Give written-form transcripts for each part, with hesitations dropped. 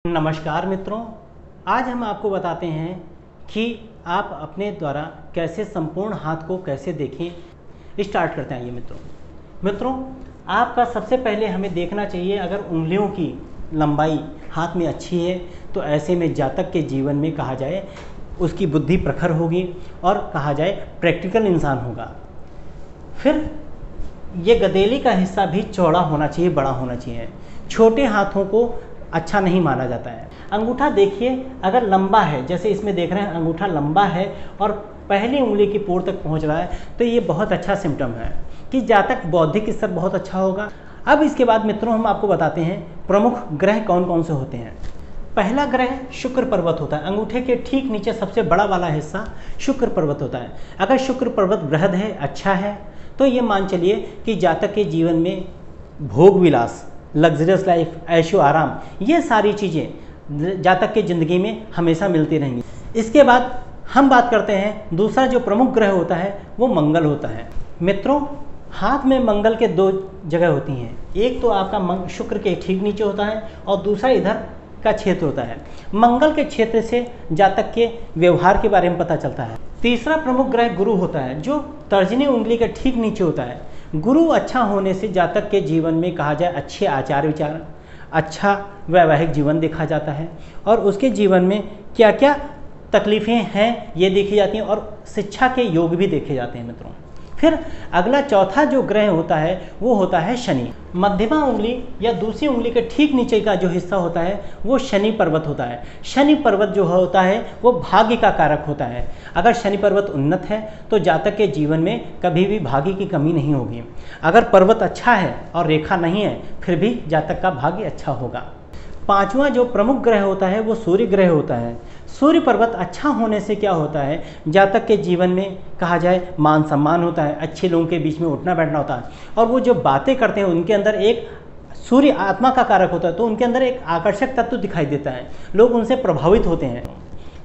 नमस्कार मित्रों, आज हम आपको बताते हैं कि आप अपने द्वारा कैसे संपूर्ण हाथ को कैसे देखें। स्टार्ट करते हैं। ये मित्रों आपका सबसे पहले हमें देखना चाहिए, अगर उंगलियों की लंबाई हाथ में अच्छी है तो ऐसे में जातक के जीवन में कहा जाए उसकी बुद्धि प्रखर होगी और कहा जाए प्रैक्टिकल इंसान होगा। फिर ये गदेली का हिस्सा भी चौड़ा होना चाहिए, बड़ा होना चाहिए। छोटे हाथों को अच्छा नहीं माना जाता है। अंगूठा देखिए, अगर लंबा है, जैसे इसमें देख रहे हैं अंगूठा लंबा है और पहली उंगली की पोर तक पहुंच रहा है, तो ये बहुत अच्छा सिम्टम है कि जातक बौद्धिक स्तर बहुत अच्छा होगा। अब इसके बाद मित्रों हम आपको बताते हैं प्रमुख ग्रह कौन कौन से होते हैं। पहला ग्रह शुक्र पर्वत होता है। अंगूठे के ठीक नीचे सबसे बड़ा वाला हिस्सा शुक्र पर्वत होता है। अगर शुक्र पर्वत बृहद है, अच्छा है, तो ये मान चलिए कि जातक के जीवन में भोग विलास, लग्जरियस लाइफ, ऐशो आराम, ये सारी चीज़ें जातक की ज़िंदगी में हमेशा मिलती रहेंगी। इसके बाद हम बात करते हैं दूसरा जो प्रमुख ग्रह होता है वो मंगल होता है। मित्रों, हाथ में मंगल के दो जगह होती हैं। एक तो आपका शुक्र के ठीक नीचे होता है और दूसरा इधर का क्षेत्र होता है। मंगल के क्षेत्र से जातक के व्यवहार के बारे में पता चलता है। तीसरा प्रमुख ग्रह गुरु होता है, जो तर्जनी उंगली के ठीक नीचे होता है। गुरु अच्छा होने से जातक के जीवन में कहा जाए अच्छे आचार विचार, अच्छा वैवाहिक जीवन देखा जाता है और उसके जीवन में क्या क्या तकलीफ़ें हैं ये देखी जाती हैं और शिक्षा के योग भी देखे जाते हैं मित्रों। फिर अगला चौथा जो ग्रह होता है वो होता है शनि। मध्यमा उंगली या दूसरी उंगली के ठीक नीचे का जो हिस्सा होता है वो शनि पर्वत होता है। शनि पर्वत जो होता है वो भाग्य का कारक होता है। अगर शनि पर्वत उन्नत है तो जातक के जीवन में कभी भी भाग्य की कमी नहीं होगी। अगर पर्वत अच्छा है और रेखा नहीं है फिर भी जातक का भाग्य अच्छा होगा। पांचवा जो प्रमुख ग्रह होता है वो सूर्य ग्रह होता है। सूर्य पर्वत अच्छा होने से क्या होता है, जातक के जीवन में कहा जाए मान सम्मान होता है, अच्छे लोगों के बीच में उठना बैठना होता है और वो जो बातें करते हैं उनके अंदर एक सूर्य आत्मा का कारक होता है, तो उनके अंदर एक आकर्षक तत्व दिखाई देता है, लोग उनसे प्रभावित होते हैं।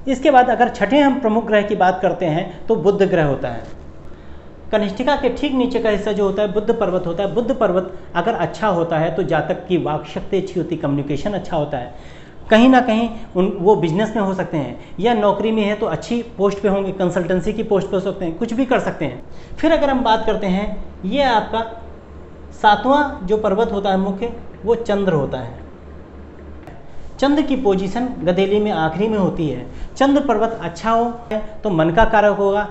इसके बाद अगर छठे हम प्रमुख ग्रह की बात करते हैं तो बुध ग्रह होता है। कनिष्ठिका के ठीक नीचे का हिस्सा जो होता है बुध पर्वत होता है। बुध पर्वत अगर अच्छा होता है तो जातक की वाक शक्ति अच्छी होती है, कम्युनिकेशन अच्छा होता है, कहीं ना कहीं वो बिजनेस में हो सकते हैं या नौकरी में है तो अच्छी पोस्ट पे होंगे, कंसल्टेंसी की पोस्ट पे हो सकते हैं, कुछ भी कर सकते हैं। फिर अगर हम बात करते हैं, ये आपका सातवां जो पर्वत होता है मुख्य, वो चंद्र होता है। चंद्र की पोजीशन गदेली में आखिरी में होती है। चंद्र पर्वत अच्छा हो तो मन का कारक होगा,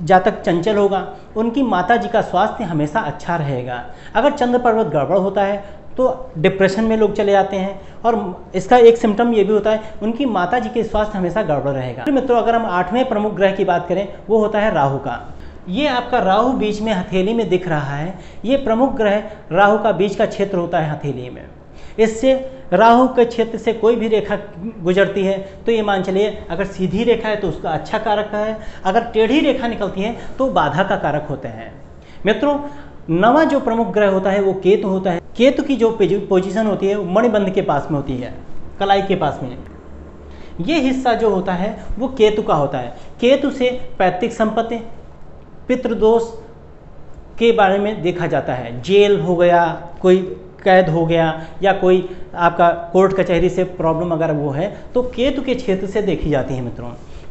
जातक चंचल होगा, उनकी माता जी का स्वास्थ्य हमेशा अच्छा रहेगा। अगर चंद्र पर्वत गड़बड़ होता है तो डिप्रेशन में लोग चले जाते हैं और इसका एक सिम्टम ये भी होता है उनकी माता जी के स्वास्थ्य हमेशा गड़बड़ रहेगा। तो मित्रों, अगर हम आठवें प्रमुख ग्रह की बात करें वो होता है राहु का। ये आपका राहु बीच में हथेली में दिख रहा है। ये प्रमुख ग्रह राहु का बीच का क्षेत्र होता है हथेली में। इससे राहु के क्षेत्र से कोई भी रेखा गुजरती है तो ये मान चलिए अगर सीधी रेखा है तो उसका अच्छा कारक है, अगर टेढ़ी रेखा निकलती है तो बाधा का कारक होते हैं। मित्रों, नवा जो प्रमुख ग्रह होता है वो केतु होता है। केतु की जो पोजीशन होती है वो मणिबंध के पास में होती है, कलाई के पास में। ये हिस्सा जो होता है वो केतु का होता है। केतु से पैतृक संपत्ति, पितृदोष के बारे में देखा जाता है। जेल हो गया, कोई कैद हो गया या कोई आपका कोर्ट कचहरी से प्रॉब्लम अगर वो है तो केतु के क्षेत्र से देखी जाती है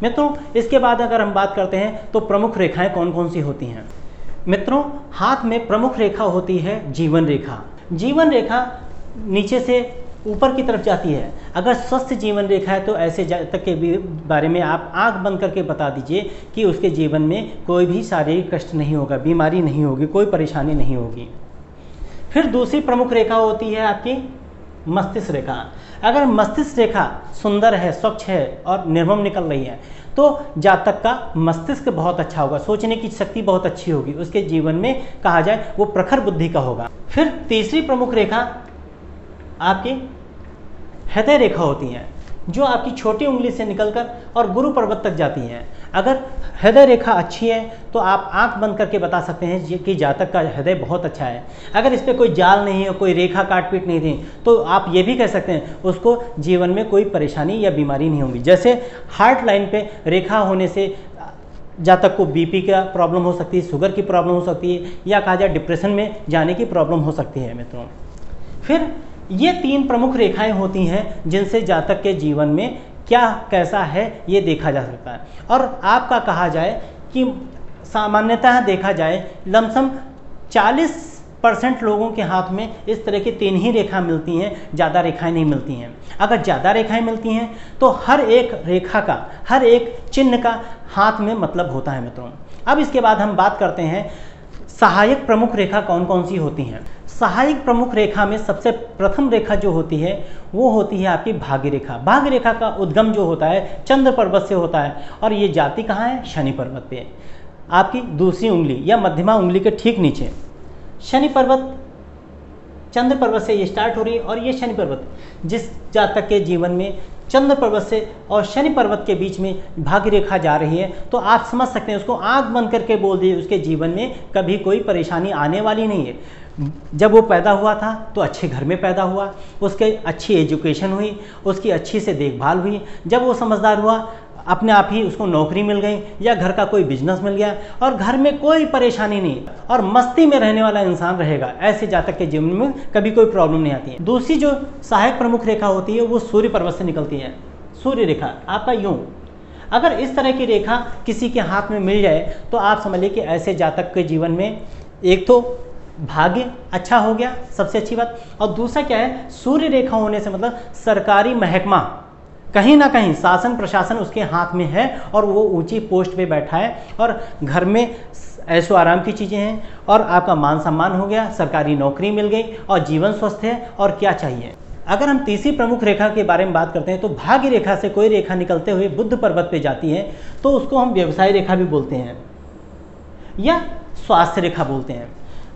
मित्रों। इसके बाद अगर हम बात करते हैं तो प्रमुख रेखाएं कौन कौन सी होती हैं। मित्रों, हाथ में प्रमुख रेखा होती है जीवन रेखा। जीवन रेखा नीचे से ऊपर की तरफ जाती है। अगर स्वस्थ जीवन रेखा है तो ऐसे जातक के बारे में आप आंख बंद करके बता दीजिए कि उसके जीवन में कोई भी शारीरिक कष्ट नहीं होगा, बीमारी नहीं होगी, कोई परेशानी नहीं होगी। फिर दूसरी प्रमुख रेखा होती है आपकी मस्तिष्क रेखा। अगर मस्तिष्क रेखा सुंदर है, स्वच्छ है और निर्मम निकल रही है तो जातक का मस्तिष्क बहुत अच्छा होगा, सोचने की शक्ति बहुत अच्छी होगी, उसके जीवन में कहा जाए वो प्रखर बुद्धि का होगा। फिर तीसरी प्रमुख रेखा आपकी हृदय रेखा होती है, जो आपकी छोटी उंगली से निकलकर और गुरु पर्वत तक जाती है। अगर हृदय रेखा अच्छी है तो आप आंख बंद करके बता सकते हैं कि जातक का हृदय बहुत अच्छा है। अगर इस पर कोई जाल नहीं है, कोई रेखा काट पीट नहीं थी तो आप ये भी कह सकते हैं उसको जीवन में कोई परेशानी या बीमारी नहीं होगी। जैसे हार्ट लाइन पे रेखा होने से जातक को बीपी का प्रॉब्लम हो सकती है, शुगर की प्रॉब्लम हो सकती है या कहा जाए डिप्रेशन में जाने की प्रॉब्लम हो सकती है मित्रों। फिर ये 3 प्रमुख रेखाएं होती हैं जिनसे जातक के जीवन में क्या कैसा है ये देखा जा सकता है। और आपका कहा जाए कि सामान्यतः देखा जाए लमसम 40% लोगों के हाथ में इस तरह की 3 ही रेखा मिलती हैं, ज़्यादा रेखाएं नहीं मिलती हैं। अगर ज़्यादा रेखाएं मिलती हैं तो हर एक रेखा का, हर एक चिन्ह का हाथ में मतलब होता है मित्रों। अब इसके बाद हम बात करते हैं सहायक प्रमुख रेखा कौन कौन सी होती हैं। सहायक प्रमुख रेखा में सबसे प्रथम रेखा जो होती है वो होती है आपकी भाग्य रेखा। भाग्य रेखा का उद्गम जो होता है चंद्र पर्वत से होता है और ये जाति कहाँ है? शनि पर्वत पे, आपकी दूसरी उंगली या मध्यमा उंगली के ठीक नीचे। शनि पर्वत चंद्र पर्वत से ये स्टार्ट हो रही है और ये शनि पर्वत, जिस जातक के जीवन में चंद्र पर्वत से और शनि पर्वत के बीच में भाग्य रेखा जा रही है तो आप समझ सकते हैं, उसको आंख बंद करके बोल दिए उसके जीवन में कभी कोई परेशानी आने वाली नहीं है। जब वो पैदा हुआ था तो अच्छे घर में पैदा हुआ, उसके अच्छी एजुकेशन हुई, उसकी अच्छी से देखभाल हुई। जब वो समझदार हुआ अपने आप ही उसको नौकरी मिल गई या घर का कोई बिजनेस मिल गया और घर में कोई परेशानी नहीं और मस्ती में रहने वाला इंसान रहेगा। ऐसे जातक के जीवन में कभी कोई प्रॉब्लम नहीं आती है। दूसरी जो सहायक प्रमुख रेखा होती है वो सूर्य पर्वत से निकलती है। सूर्य रेखा आपका यूं, अगर इस तरह की रेखा किसी के हाथ में मिल जाए तो आप समझ लीजिए कि ऐसे जातक के जीवन में एक तो भाग्य अच्छा हो गया, सबसे अच्छी बात, और दूसरा क्या है, सूर्य रेखा होने से मतलब सरकारी महकमा कहीं ना कहीं शासन प्रशासन उसके हाथ में है और वो ऊंची पोस्ट पे बैठा है और घर में ऐशो आराम की चीज़ें हैं और आपका मान सम्मान हो गया, सरकारी नौकरी मिल गई और जीवन स्वस्थ है और क्या चाहिए। अगर हम तीसरी प्रमुख रेखा के बारे में बात करते हैं तो भाग्य रेखा से कोई रेखा निकलते हुए बुध पर्वत पे जाती है तो उसको हम व्यवसाय रेखा भी बोलते हैं या स्वास्थ्य रेखा बोलते हैं।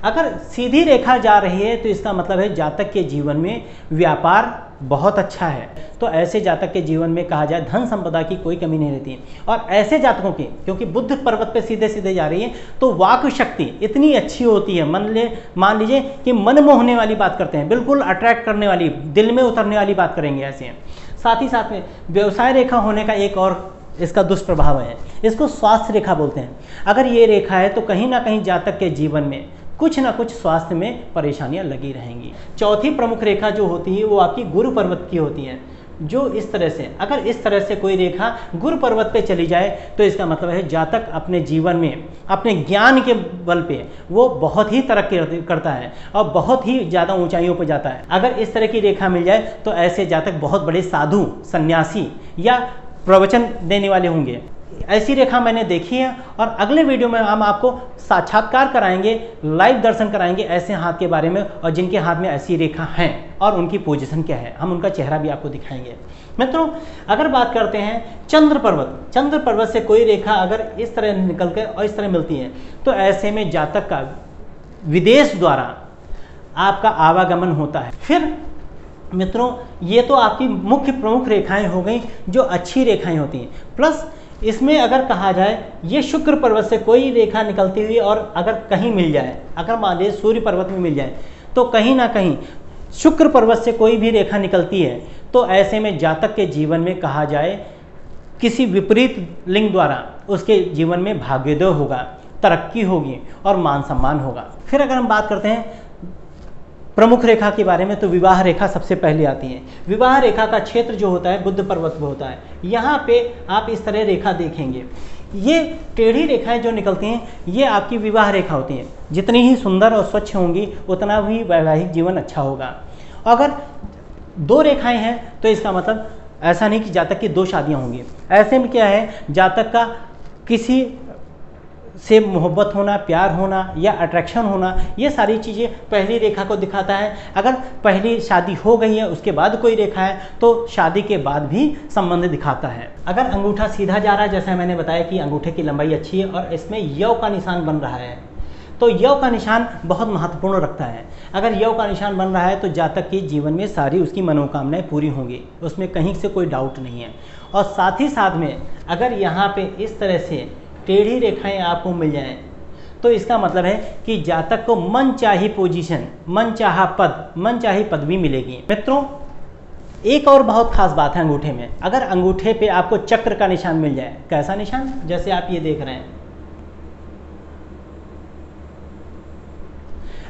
अगर सीधी रेखा जा रही है तो इसका मतलब है जातक के जीवन में व्यापार बहुत अच्छा है, तो ऐसे जातक के जीवन में कहा जाए धन संपदा की कोई कमी नहीं रहती। और ऐसे जातकों की, क्योंकि बुध पर्वत पे सीधे सीधे जा रही है तो वाक शक्ति इतनी अच्छी होती है, मान लीजिए कि मन मोहने वाली बात करते हैं, बिल्कुल अट्रैक्ट करने वाली, दिल में उतरने वाली बात करेंगे ऐसे। साथ ही साथ में व्यवसाय रेखा होने का एक और इसका दुष्प्रभाव है, इसको स्वास्थ्य रेखा बोलते हैं। अगर ये रेखा है तो कहीं ना कहीं जातक के जीवन में कुछ ना कुछ स्वास्थ्य में परेशानियां लगी रहेंगी। चौथी प्रमुख रेखा जो होती है वो आपकी गुरु पर्वत की होती है, जो इस तरह से, अगर इस तरह से कोई रेखा गुरु पर्वत पे चली जाए तो इसका मतलब है जातक अपने जीवन में अपने ज्ञान के बल पे वो बहुत ही तरक्की करता है और बहुत ही ज़्यादा ऊंचाइयों पर जाता है। अगर इस तरह की रेखा मिल जाए तो ऐसे जातक बहुत बड़े साधु, सन्यासी या प्रवचन देने वाले होंगे। ऐसी रेखा मैंने देखी है और अगले वीडियो में हम आपको साक्षात्कार कराएंगे, लाइव दर्शन कराएंगे ऐसे हाथ के बारे में और जिनके हाथ में ऐसी रेखा हैं और उनकी पोजीशन क्या है, हम उनका चेहरा भी आपको दिखाएंगे। मित्रों, अगर बात करते हैं चंद्र पर्वत से कोई रेखा अगर इस तरह निकल कर और इस तरह मिलती है तो ऐसे में जातक का विदेश द्वारा आपका आवागमन होता है। फिर मित्रों, ये तो आपकी मुख्य प्रमुख रेखाएं हो गई जो अच्छी रेखाएं होती हैं। प्लस इसमें अगर कहा जाए ये शुक्र पर्वत से कोई रेखा निकलती हुई और अगर कहीं मिल जाए, अगर मान लीजिए सूर्य पर्वत में मिल जाए तो कहीं ना कहीं शुक्र पर्वत से कोई भी रेखा निकलती है तो ऐसे में जातक के जीवन में कहा जाए किसी विपरीत लिंग द्वारा उसके जीवन में भाग्योदय होगा, तरक्की होगी और मान सम्मान होगा। फिर अगर हम बात करते हैं प्रमुख रेखा के बारे में तो विवाह रेखा सबसे पहले आती है। विवाह रेखा का क्षेत्र जो होता है बुध पर्वत में होता है। यहाँ पे आप इस तरह रेखा देखेंगे, ये टेढ़ी रेखाएं जो निकलती हैं ये आपकी विवाह रेखा होती हैं। जितनी ही सुंदर और स्वच्छ होंगी उतना ही वैवाहिक जीवन अच्छा होगा। अगर 2 रेखाएं हैं तो इसका मतलब ऐसा नहीं कि जातक की 2 शादियाँ होंगी। ऐसे में क्या है, जातक का किसी से मोहब्बत होना, प्यार होना या अट्रैक्शन होना, ये सारी चीज़ें पहली रेखा को दिखाता है। अगर पहली शादी हो गई है उसके बाद कोई रेखा है तो शादी के बाद भी संबंध दिखाता है। अगर अंगूठा सीधा जा रहा है, जैसे मैंने बताया कि अंगूठे की लंबाई अच्छी है और इसमें यव का निशान बन रहा है तो यव का निशान बहुत महत्वपूर्ण रखता है। अगर यव का निशान बन रहा है तो जातक के जीवन में सारी उसकी मनोकामनाएं पूरी होंगी, उसमें कहीं से कोई डाउट नहीं है। और साथ ही साथ में अगर यहाँ पे इस तरह से टेढ़ी रेखाएं आपको मिल जाएं तो इसका मतलब है कि जातक को मनचाही पोजीशन, मनचाही पदवी मिलेगी। मित्रों, एक और बहुत खास बात है अंगूठे में, अगर अंगूठे पे आपको चक्र का निशान मिल जाए, कैसा निशान, जैसे आप ये देख रहे हैं,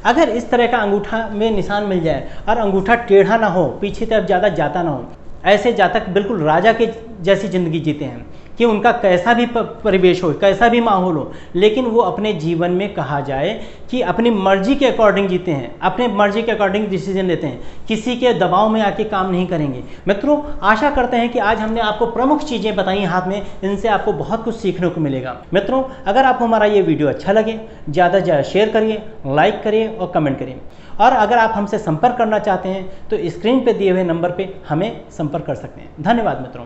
अगर इस तरह का अंगूठा में निशान मिल जाए और अंगूठा टेढ़ा ना हो, पीछे तरफ ज़्यादा जाता ना हो, ऐसे जातक बिल्कुल राजा के जैसी ज़िंदगी जीते हैं कि उनका कैसा भी परिवेश हो, कैसा भी माहौल हो, लेकिन वो अपने जीवन में कहा जाए कि अपनी मर्जी के अकॉर्डिंग जीते हैं, अपने मर्जी के अकॉर्डिंग डिसीजन लेते हैं, किसी के दबाव में आके काम नहीं करेंगे। मित्रों, आशा करते हैं कि आज हमने आपको प्रमुख चीज़ें बताई हाथ में, इनसे आपको बहुत कुछ सीखने को मिलेगा। मित्रों, अगर आपको हमारा ये वीडियो अच्छा लगे, ज़्यादा से ज़्यादा शेयर करिए, लाइक करिए और कमेंट करिए। और अगर आप हमसे संपर्क करना चाहते हैं तो स्क्रीन पर दिए हुए नंबर पर हमें संपर्क कर सकते हैं। धन्यवाद मित्रों।